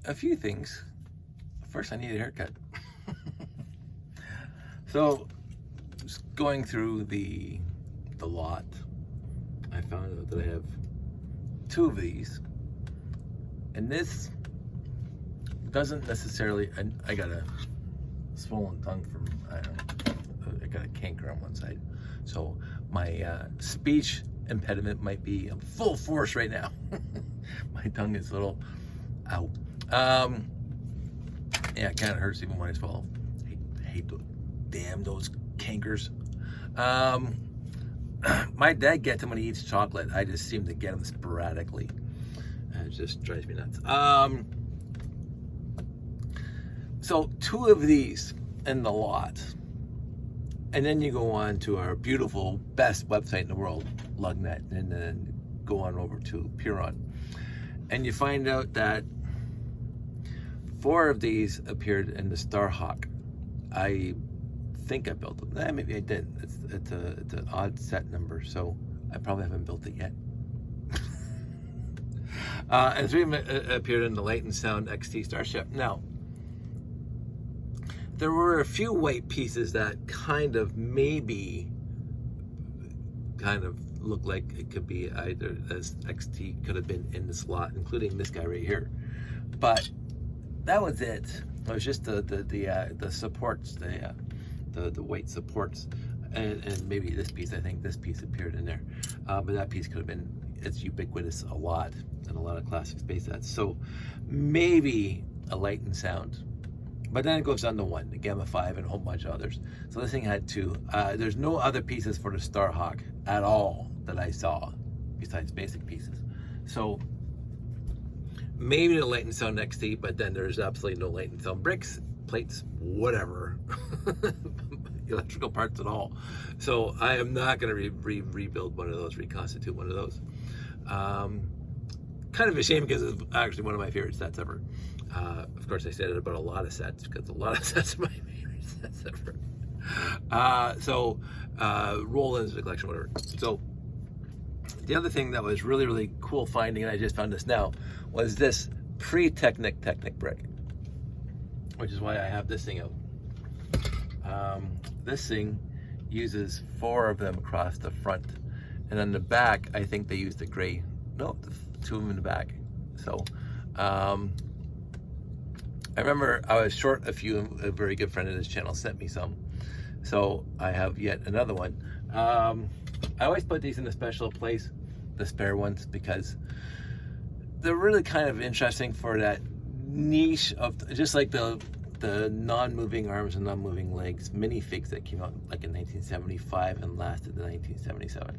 a few things. First, I need a haircut. So, just going through the lot, I found out that I have two of these, and this doesn't necessarily. I got a swollen tongue from, I don't know, I got a canker on one side, so my speech impediment might be in full force right now. My tongue is a little out. Yeah, it kind of hurts even when I swallow. I hate those, damn those cankers. My dad gets them when he eats chocolate. I just seem to get them sporadically. It just drives me nuts. So two of these in the lot, and then you go on to our beautiful, best website in the world, Lugnet, and then go on over to Puron, and you find out that 4 of these appeared in the Starhawk. I think I built them. Maybe I didn't. It's an odd set number, so I probably haven't built it yet. And 3 appeared in the Light and Sound XT Starship. Now, there were a few white pieces that kind of look like it could be either as XT could have been in the slot, including this guy right here. But that was it. It was just the supports, the white supports, and maybe this piece. I think this piece appeared in there, but that piece could have been. It's ubiquitous a lot in a lot of classic space sets. So maybe a Light and Sound. But then it goes down to 1, the Gamma 5, and a whole bunch of others. So this thing had 2. There's no other pieces for the Starhawk at all that I saw, besides basic pieces. So maybe the Light and Sound XT, but then there's absolutely no Light and Sound bricks, plates, whatever, electrical parts at all. So I am not going to rebuild one of those, reconstitute one of those. Kind of a shame because it's actually one of my favorite sets ever. Of course, I said it about a lot of sets because a lot of sets are my favorite sets ever. Roll into the collection, whatever. So the other thing that was really, really cool finding, and I just found this now, was this pre-Technic brick, which is why I have this thing out. This thing uses 4 of them across the front, and on the back, I think they used the gray. No, 2 of them in the back. So, I remember I was short a few. A very good friend of this channel sent me some, so I have yet another one. I always put these in a special place, the spare ones, because they're really kind of interesting for that niche of just like the non-moving arms and non-moving legs minifigs that came out like in 1975 and lasted to 1977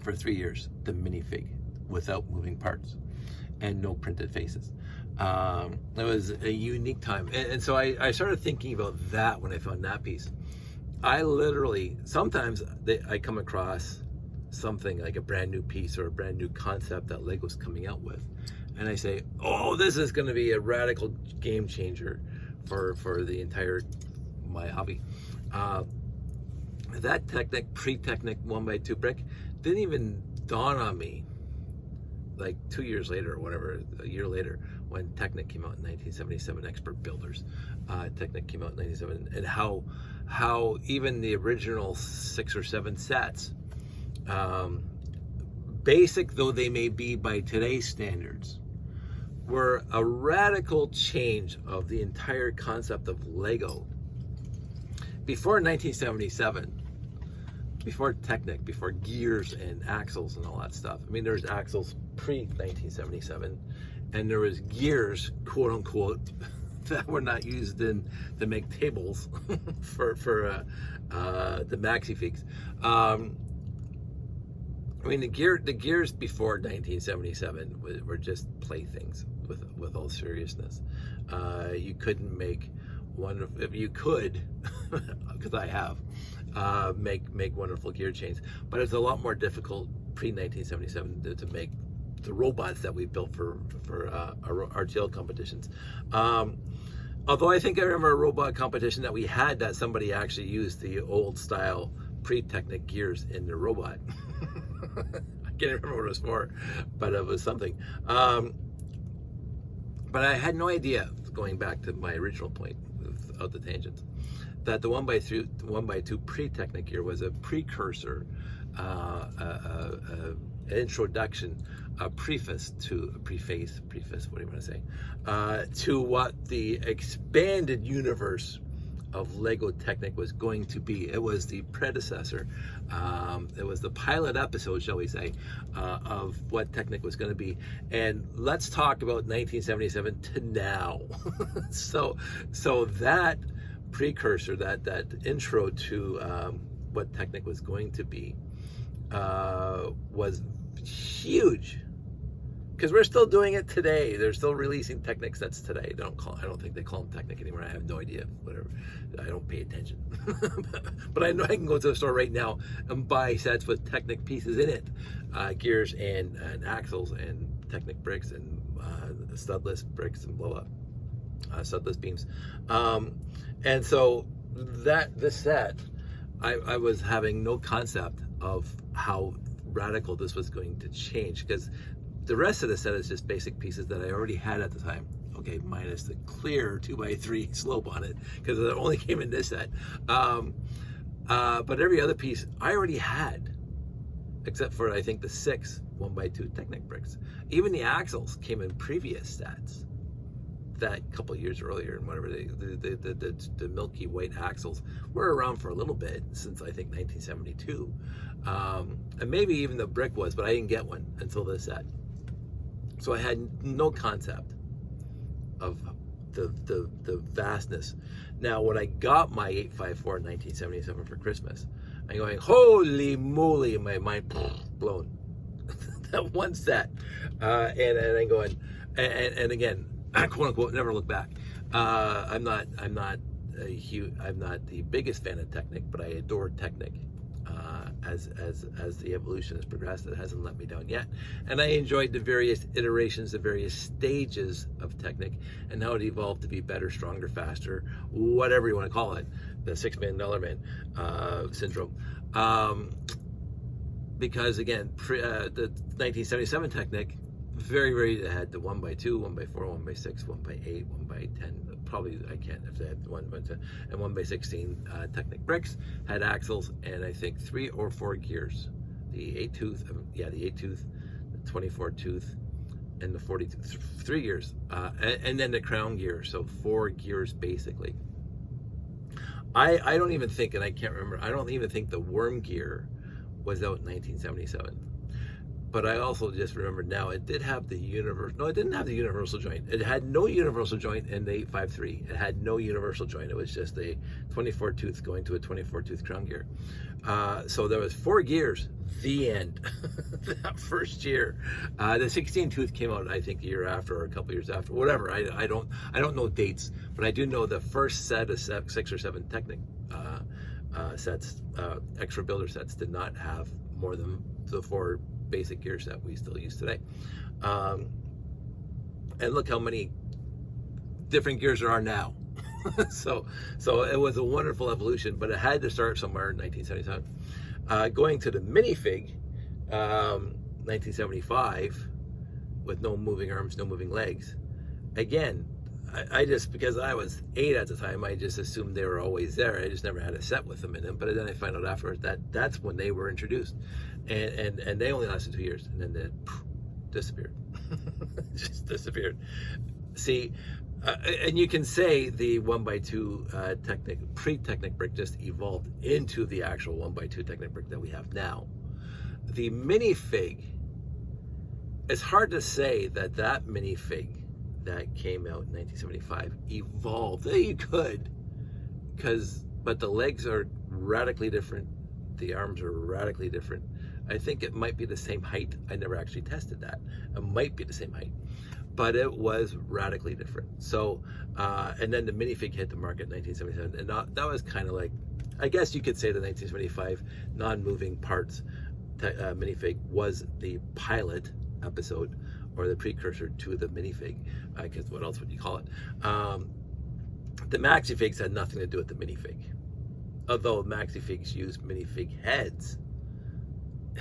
for 3 years. The minifig without moving parts and no printed faces. It was a unique time, and so I started thinking about that when I found that piece. I literally, sometimes I come across something like a brand new piece or a brand new concept that Lego's coming out with, and I say, oh, this is going to be a radical game changer for the entire my hobby. That pre-Technic 1x2 brick didn't even dawn on me like 2 years later or whatever, a year later, when Technic came out in 1977, Expert Builders. Technic came out in 1997, and how even the original 6 or 7 sets, basic though they may be by today's standards, were a radical change of the entire concept of Lego. Before 1977, before Technic, before gears and axles and all that stuff. I mean, there's axles pre-1977, and there was gears, quote unquote, that were not used to make tables for the maxi figs. I mean, the gears before 1977 were just playthings. With all seriousness, you couldn't make one. If you could, because I have, make wonderful gear chains, but it's a lot more difficult pre-1977 to make the robots that we built for our RTL competitions. Although I think I remember a robot competition that we had that somebody actually used the old style pre-Technic gears in the robot. I can't remember what it was for, but it was something. But I had no idea, going back to my original point of the tangents, that the 1x2 pre-Technic gear was a precursor, an introduction, a preface, what do you want to say, to what the expanded universe of Lego Technic was going to be. It was the predecessor, it was the pilot episode, shall we say, of what Technic was going to be. And let's talk about 1977 to now. so that precursor, that intro to what Technic was going to be, was huge. Because we're still doing it today. They're still releasing Technic sets today. I don't think they call them Technic anymore. I have no idea. Whatever. I don't pay attention. But I know I can go to the store right now and buy sets with Technic pieces in it, gears and axles and Technic bricks and studless bricks and studless beams. And so this set, I was having no concept of how radical this was going to change, because the rest of the set is just basic pieces that I already had at the time. Okay, minus the clear 2x3 slope on it, because it only came in this set. But every other piece I already had, except for, I think, the 6 1x2 Technic bricks. Even the axles came in previous sets, that couple years earlier, and whatever, the milky white axles were around for a little bit, since I think 1972. And maybe even the brick was, but I didn't get one until this set. So I had no concept of the vastness. Now, when I got my 854 in 1977 for Christmas, I'm going, holy moly, my mind blown. That one set. And I'm going, and again, quote unquote, never look back. I'm not the biggest fan of Technic, but I adore Technic. As the evolution has progressed, it hasn't let me down yet. And I enjoyed the various iterations, the various stages of Technic, and how it evolved to be better, stronger, faster, whatever you want to call it, the $6 million man syndrome. Because again, the 1977 Technic, very, it had the 1x2, 1x4, 1x6, 1x8, 1x10. Probably I can't if they had 1x10 and 1x16 Technic bricks, had axles, and I think 3 or 4 gears. The 8-tooth, the 8-tooth, the 24-tooth, and the 40-tooth. 3 gears, and then the crown gear. So 4 gears basically. I don't even think, and I can't remember, I don't even think the worm gear was out in 1977. But I also just remembered now, it did have the universal, no, it didn't have the universal joint. It had no universal joint in the 853. It had no universal joint. It was just a 24 tooth going to a 24 tooth crown gear. So there was 4 gears, the end, that first year. The 16 tooth came out, I think, a year after or a couple years after, whatever. I don't know dates, but I do know the first set of 6 or 7 Technic sets, extra builder sets, did not have more than the 4 basic gear set we still use today. And look how many different gears there are now. so it was a wonderful evolution, but it had to start somewhere in 1977. Going to the minifig, 1975, with no moving arms, no moving legs. Again, I just, because I was 8 at the time, I just assumed they were always there. I just never had a set with them in them. But then I found out afterwards that that's when they were introduced, and they only lasted 2 years, and then they disappeared. Just disappeared. See, and you can say the 1x2 Technic, pre-Technic brick just evolved into the actual 1x2 Technic brick that we have now. The minifig, it's hard to say that minifig that came out in 1975 evolved. You could, but the legs are radically different, the arms are radically different. I think it might be the same height. I never actually tested that. It might be the same height, but it was radically different. So, and then the minifig hit the market in 1977, and that was kind of like, I guess you could say the 1975 non-moving parts minifig was the pilot episode, or the precursor to the minifig, because what else would you call it? The maxifigs had nothing to do with the minifig, although maxifigs use minifig heads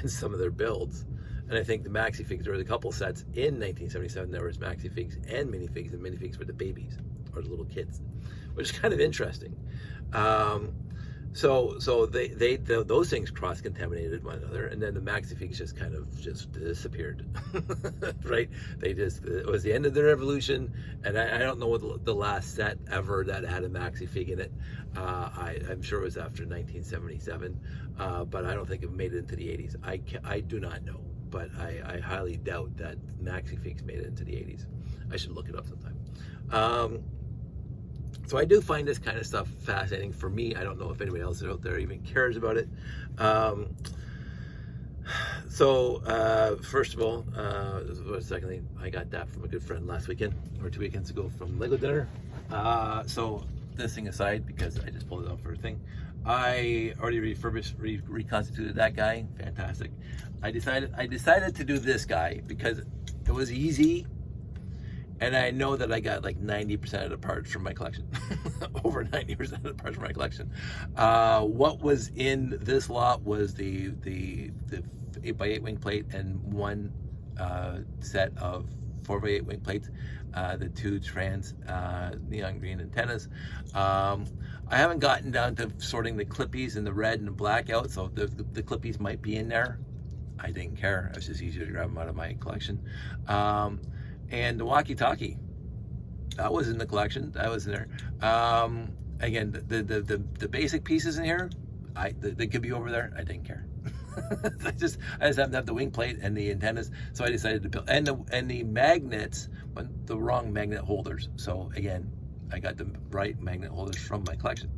in some of their builds. And I think the maxi figs, there was a couple sets in 1977. There was maxi figs and minifigs, and minifigs for the babies or the little kids, which is kind of interesting. So those things cross-contaminated one another, and then the maxi figs just kind of just disappeared, right? It was the end of their evolution, and I don't know what the last set ever that had a maxi fig in it. I'm sure it was after 1977, but I don't think it made it into the 80s. I do not know, but I highly doubt that maxi figs made it into the 80s. I should look it up sometime. So I do find this kind of stuff fascinating. For me, I don't know if anybody else out there even cares about it. First of all, secondly, I got that from a good friend last weekend, or 2 weekends ago, from Lego dinner. So this thing aside, because I just pulled it out for a thing, I already reconstituted that guy. Fantastic. I decided to do this guy because it was easy. And I know that I got like 90% of the parts from my collection. Over 90% of the parts from my collection. What was in this lot was the 8x8 wing plate and one set of 4x8 wing plates, the two trans neon green antennas. I haven't gotten down to sorting the clippies and the red and the black out, so the clippies might be in there. I didn't care. It was just easier to grab them out of my collection. And the walkie-talkie, that was in the collection. That was in there. Again, the basic pieces in here, they could be over there. I didn't care. I just happened to have the wing plate and the antennas, so I decided to build. And the magnets, but the wrong magnet holders. So again, I got the right magnet holders from my collection.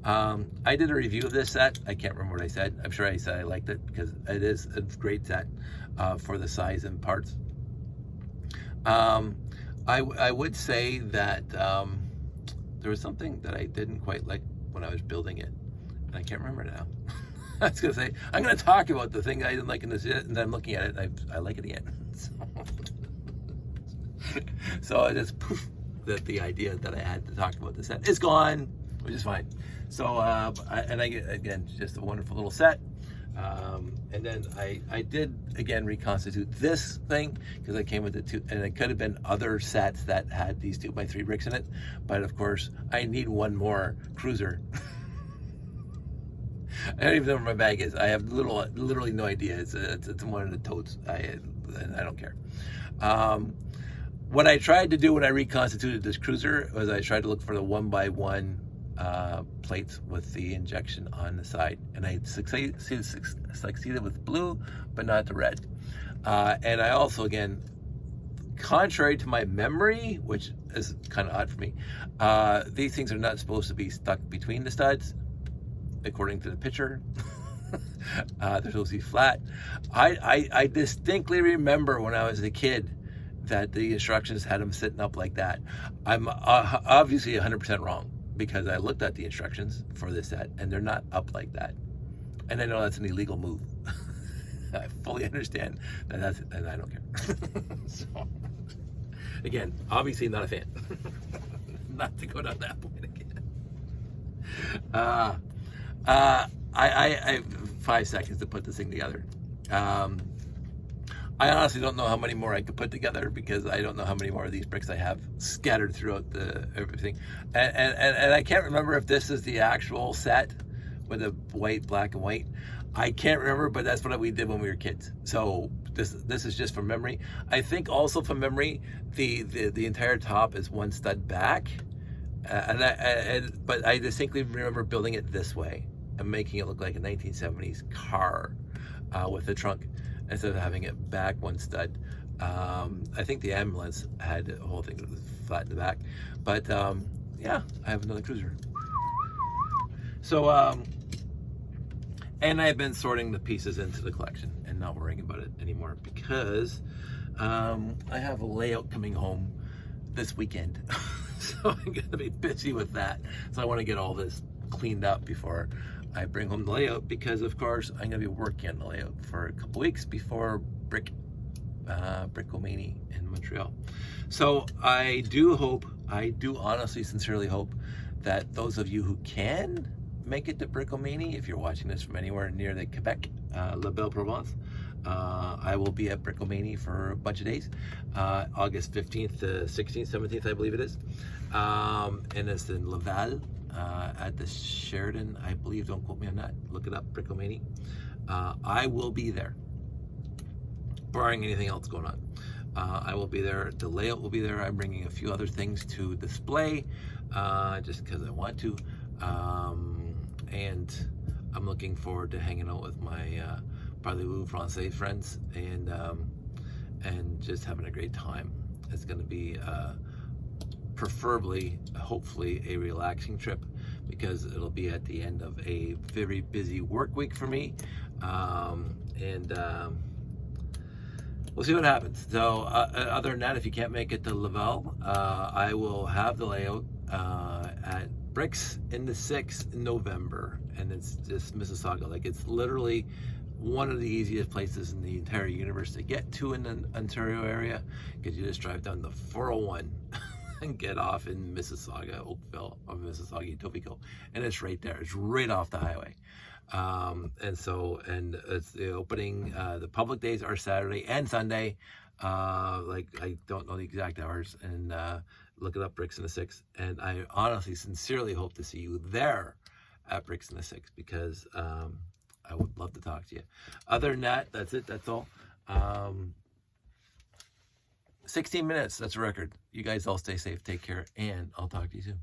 I did a review of this set. I can't remember what I said. I'm sure I said I liked it because it is a great set for the size and parts. I would say that there was something that I didn't quite like when I was building it, and I can't remember now. I was going to say, I'm going to talk about the thing I didn't like in this, and then I'm looking at it, and I like it again. So I just poof, that the idea that I had to talk about the set is gone, which is fine. So, and I get, again, just a wonderful little set. And then I did again reconstitute this thing because I came with the two, and it could have been other sets that had these 2x3 bricks in it, but of course I need one more cruiser. I don't even know where my bag is. I have literally no idea. It's one of the totes. I don't care. What I tried to do when I reconstituted this cruiser was I tried to look for the 1x1 plates with the injection on the side, and I succeeded with blue but not the red. And I also, again, contrary to my memory, which is kind of odd for me, these things are not supposed to be stuck between the studs according to the picture. They're supposed to be flat. I distinctly remember when I was a kid that the instructions had them sitting up like that. I'm obviously 100% wrong, because I looked at the instructions for this set and they're not up like that. And I know that's an illegal move. I fully understand that and I don't care. So, again, obviously not a fan. Not to go down that point again. I 5 seconds to put this thing together. I honestly don't know how many more I could put together, because I don't know how many more of these bricks I have scattered throughout everything. And I can't remember if this is the actual set with the white, black, and white. I can't remember, but that's what we did when we were kids. So this is just from memory. I think also from memory, the entire top is one stud back, but I distinctly remember building it this way and making it look like a 1970s car with the trunk, instead of having it back one stud. I think the ambulance had the whole thing flat in the back. But yeah, I have another cruiser. So, and I've been sorting the pieces into the collection and not worrying about it anymore, because I have a layout coming home this weekend. So I'm gonna be busy with that. So I wanna get all this cleaned up before I bring home the layout, because of course I'm gonna be working on the layout for a couple weeks before Brickomania in Montreal. So I do honestly, sincerely hope that those of you who can make it to Brickomania, if you're watching this from anywhere near the Quebec, La Belle Provence, I will be at Brickomania for a bunch of days, August 15th to 16th, 17th, I believe it is. And it's in Laval at the Sheridan, I believe. Don't quote me on that. Look it up, Brickomania. I will be there, barring anything else going on. I will be there. The layout will be there. I'm bringing a few other things to display just because I want to. And I'm looking forward to hanging out with my Parlez-vous Français friends and just having a great time. It's going to be preferably, hopefully, a relaxing trip because it'll be at the end of a very busy work week for me. We'll see what happens. So other than that, if you can't make it to Laval, I will have the layout at Bricks in the 6th in November, and it's just Mississauga. Like, it's literally one of the easiest places in the entire universe to get to in the Ontario area, because you just drive down the 401 and get off in Mississauga, Oakville, or Mississauga, Etobicoke, and it's right there. It's right off the highway. And it's the opening, the public days are Saturday and Sunday. Like, I don't know the exact hours, and look it up, Bricks in the 6th. And I honestly, sincerely hope to see you there at Bricks in the 6th, because I would love to talk to you. Other than that, that's it. That's all. 16 minutes. That's a record. You guys all stay safe. Take care. And I'll talk to you soon.